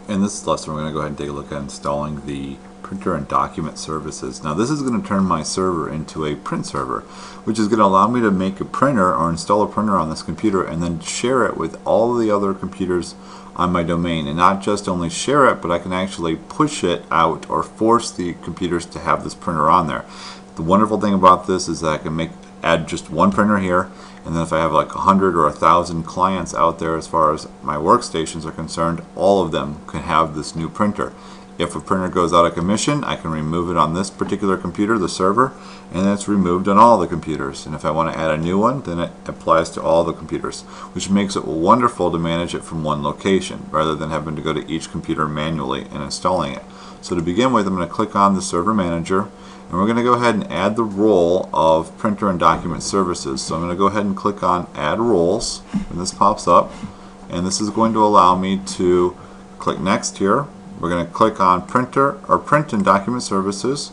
In this lesson, we're going to go ahead and take a look at installing the printer and document services. Now this is going to turn my server into a print server, which is going to allow me to make a printer or install a printer on this computer and then share it with all the other computers on my domain. And not just only share it, but I can actually push it out or force the computers to have this printer on there. The wonderful thing about this is that I can add just one printer here, and then if I have like 100 or 1,000 clients out there as far as my workstations are concerned, all of them can have this new printer. If a printer goes out of commission, I can remove it on this particular computer, the server, and then it's removed on all the computers. And if I want to add a new one, then it applies to all the computers, which makes it wonderful to manage it from one location rather than having to go to each computer manually and installing it. So to begin with, I'm going to click on the server manager, and we're going to go ahead and add the role of printer and document services. So I'm going to go ahead and click on add roles when this pops up, and this is going to allow me to click next here. We're going to click on printer or print and document services.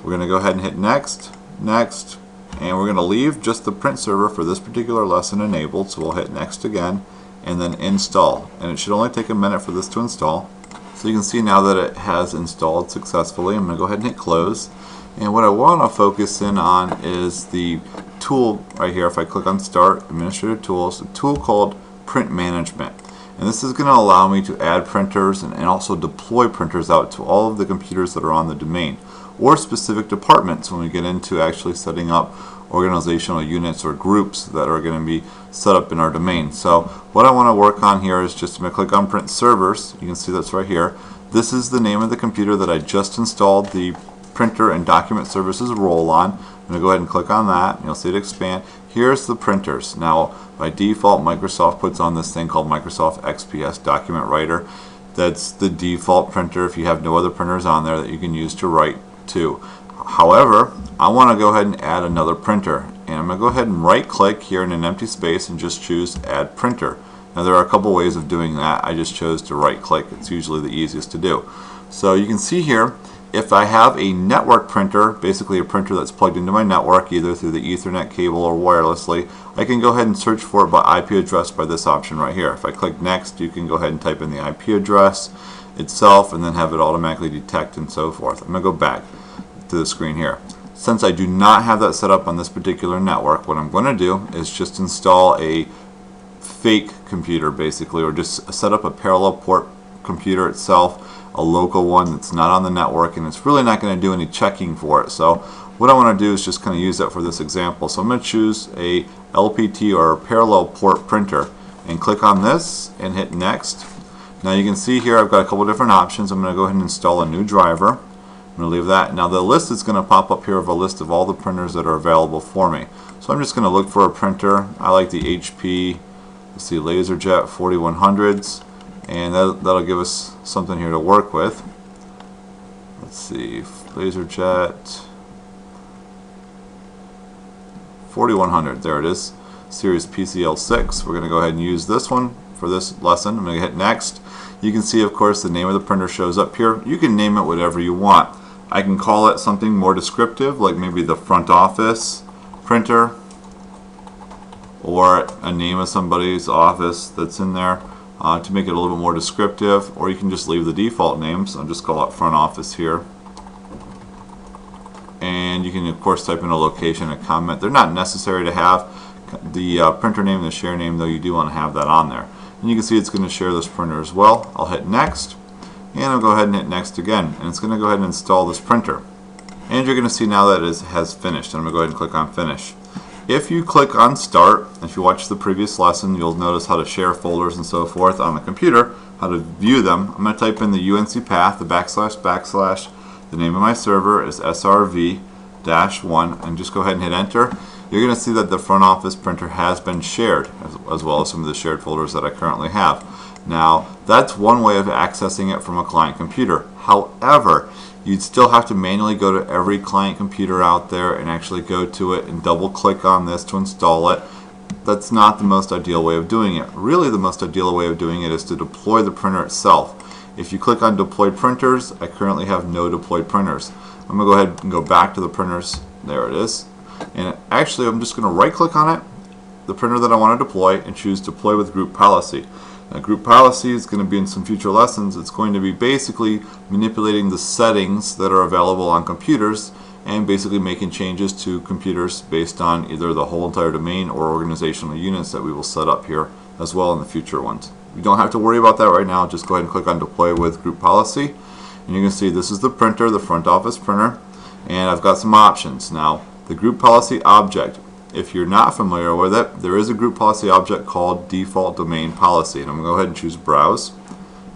We're going to go ahead and hit next, next, and we're going to leave just the print server for this particular lesson enabled. So we'll hit next again and then install, and it should only take a minute for this to install. So you can see now that it has installed successfully. I'm going to go ahead and hit close. And what I want to focus in on is the tool right here. If I click on Start, Administrative Tools, a tool called Print Management. And this is going to allow me to add printers and also deploy printers out to all of the computers that are on the domain, or specific departments when we get into actually setting up organizational units or groups that are going to be set up in our domain. So what I want to work on here is just, I'm going to click on Print Servers. You can see that's right here. This is the name of the computer that I just installed the printer and document services role on. I'm going to go ahead and click on that, and you'll see it expand. Here's the printers. Now by default, Microsoft puts on this thing called Microsoft XPS Document Writer. That's the default printer if you have no other printers on there that you can use to write to. However, I want to go ahead and add another printer, and I'm going to go ahead and right click here in an empty space and just choose Add Printer. Now there are a couple ways of doing that. I just chose to right click. It's usually the easiest to do. So you can see here, if I have a network printer, basically a printer that's plugged into my network either through the Ethernet cable or wirelessly, I can go ahead and search for it by IP address by this option right here. If I click next, you can go ahead and type in the IP address itself and then have it automatically detect and so forth. I'm going to go back to the screen here. Since I do not have that set up on this particular network, what I'm going to do is just install a fake computer basically, or just set up a parallel port computer itself, a local one that's not on the network, and it's really not going to do any checking for it. So what I want to do is just kind of use that for this example. So I'm going to choose a LPT or a parallel port printer and click on this and hit next. Now you can see here I've got a couple different options. I'm going to go ahead and install a new driver. I'm going to leave that. Now the list is going to pop up here of a list of all the printers that are available for me. So I'm just going to look for a printer. I like the HP, let's see, LaserJet 4100s, and that'll give us something here to work with. Let's see, LaserJet 4100, there it is, series PCL6. We're going to go ahead and use this one for this lesson. I'm going to hit next. You can see, of course, the name of the printer shows up here. You can name it whatever you want. I can call it something more descriptive, like maybe the front office printer, or a name of somebody's office that's in there to make it a little bit more descriptive, or you can just leave the default names. I'll just call it front office here. And you can, of course, type in a location, a comment. They're not necessary to have. The printer name and the share name, though, you do want to have that on there. And you can see it's going to share this printer as well. I'll hit next, and I'll go ahead and hit next again, and it's going to go ahead and install this printer. And you're going to see now that it has finished, and I'm going to go ahead and click on Finish. If you click on Start, if you watch the previous lesson, you'll notice how to share folders and so forth on the computer, how to view them. I'm going to type in the UNC path, the //, the name of my server is SRV-1, and just go ahead and hit Enter. You're going to see that the front office printer has been shared, as well as some of the shared folders that I currently have. Now, that's one way of accessing it from a client computer. However, you'd still have to manually go to every client computer out there and actually go to it and double click on this to install it. That's not the most ideal way of doing it. Really, the most ideal way of doing it is to deploy the printer itself. If you click on deployed printers, I currently have no deployed printers. I'm going to go ahead and go back to the printers. There it is. And actually, I'm just going to right click on it, the printer that I want to deploy, and choose Deploy with Group Policy. Group policy is going to be in some future lessons. It's going to be basically manipulating the settings that are available on computers and basically making changes to computers based on either the whole entire domain or organizational units that we will set up here as well in the future ones. You don't have to worry about that right now. Just go ahead and click on deploy with group policy, and you can see this is the printer, the front office printer, and I've got some options. Now, the group policy object, if you're not familiar with it, there is a group policy object called default domain policy, and I'm going to go ahead and choose browse.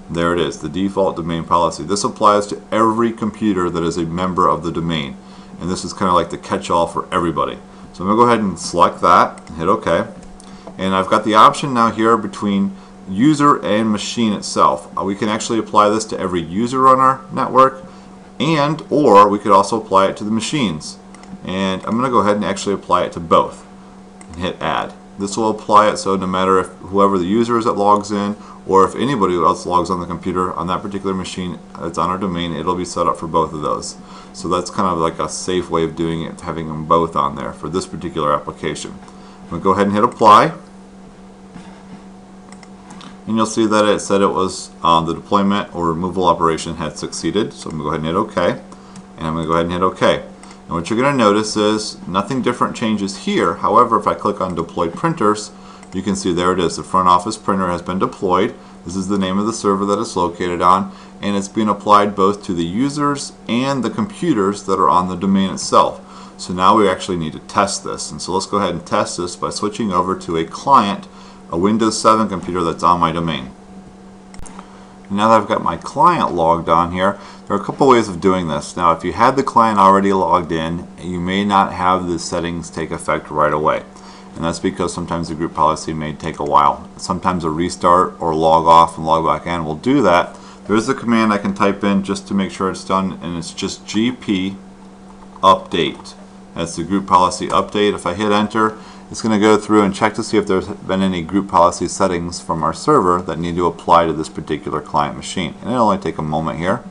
There it is, the default domain policy. This applies to every computer that is a member of the domain, and this is kind of like the catch-all for everybody. So I'm going to go ahead and select that and hit OK, and I've got the option now here between user and machine itself. We can actually apply this to every user on our network, and or we could also apply it to the machines. And I'm going to go ahead and actually apply it to both and hit add. This will apply it so no matter if whoever the user is that logs in or if anybody else logs on the computer on that particular machine that's on our domain, it'll be set up for both of those. So that's kind of like a safe way of doing it, having them both on there for this particular application. I'm going to go ahead and hit apply. And you'll see that it said it was the deployment or removal operation had succeeded. So I'm going to go ahead and hit OK. And I'm going to go ahead and hit OK. And what you're going to notice is nothing different changes here. However, if I click on deployed printers, you can see there it is. The front office printer has been deployed. This is the name of the server that it's located on, and it's being applied both to the users and the computers that are on the domain itself. So now we actually need to test this. And so let's go ahead and test this by switching over to a client, a Windows 7 computer that's on my domain. Now that I've got my client logged on here, there are a couple ways of doing this. Now, if you had the client already logged in, you may not have the settings take effect right away. And that's because sometimes the group policy may take a while. Sometimes a restart or log off and log back in will do that. There's a command I can type in just to make sure it's done, and it's just gp update. That's the group policy update. If I hit enter, it's going to go through and check to see if there's been any group policy settings from our server that need to apply to this particular client machine. And it'll only take a moment here.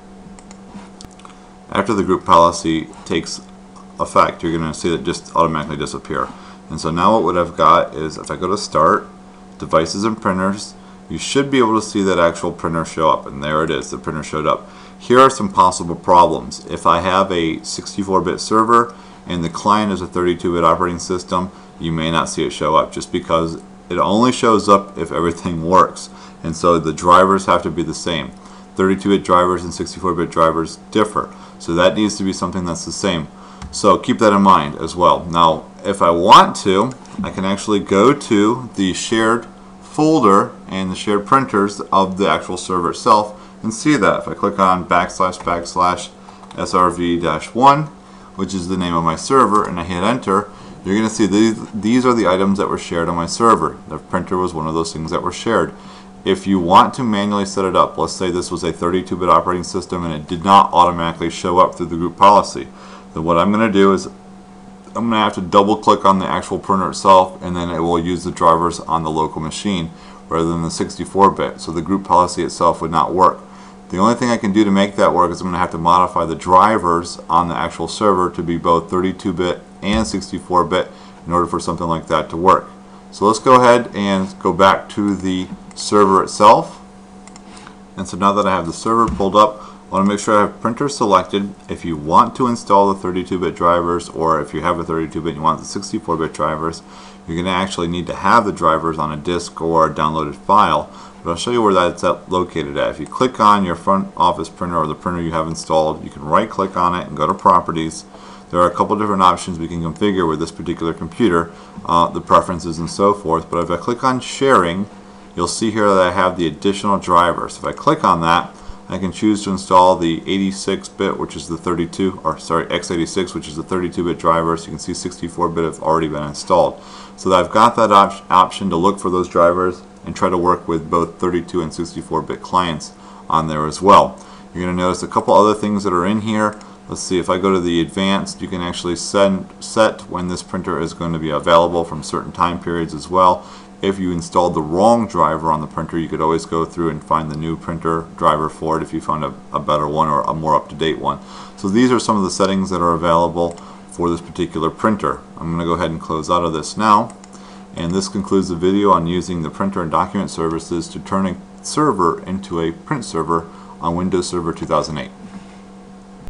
After the group policy takes effect, you're going to see it just automatically disappear. And so now what I've got is, if I go to Start, Devices and Printers, you should be able to see that actual printer show up. And there it is, the printer showed up. Here are some possible problems. If I have a 64-bit server and the client is a 32-bit operating system, you may not see it show up just because it only shows up if everything works. And so the drivers have to be the same. 32-bit drivers and 64-bit drivers differ. So that needs to be something that's the same. So keep that in mind as well. Now, if I want to, I can actually go to the shared folder and the shared printers of the actual server itself and see that. If I click on / srv-1, which is the name of my server, and I hit enter, you're going to see these are the items that were shared on my server. The printer was one of those things that were shared. If you want to manually set it up, let's say this was a 32-bit operating system and it did not automatically show up through the group policy, then what I'm going to do is I'm going to have to double click on the actual printer itself, and then it will use the drivers on the local machine rather than the 64-bit, so the group policy itself would not work. The only thing I can do to make that work is I'm going to have to modify the drivers on the actual server to be both 32-bit and 64-bit in order for something like that to work. So let's go ahead and go back to the server itself. And so now that I have the server pulled up, I want to make sure I have printer selected. If you want to install the 32-bit drivers, or if you have a 32-bit and you want the 64-bit drivers, you're going to actually need to have the drivers on a disk or a downloaded file. But I'll show you where that's located at. If you click on your front office printer or the printer you have installed, you can right click on it and go to Properties. There are a couple different options we can configure with this particular computer, the preferences and so forth. But if I click on Sharing, you'll see here that I have the additional drivers. If I click on that, I can choose to install the 86-bit, which is the x86, which is the 32-bit driver. So you can see 64-bit have already been installed. So I've got that option to look for those drivers and try to work with both 32 and 64-bit clients on there as well. You're going to notice a couple other things that are in here. Let's see, if I go to the advanced, you can actually set when this printer is going to be available from certain time periods as well. If you installed the wrong driver on the printer, you could always go through and find the new printer driver for it if you found a better one or a more up-to-date one. So these are some of the settings that are available for this particular printer. I'm going to go ahead and close out of this now. And this concludes the video on using the printer and document services to turn a server into a print server on Windows Server 2008.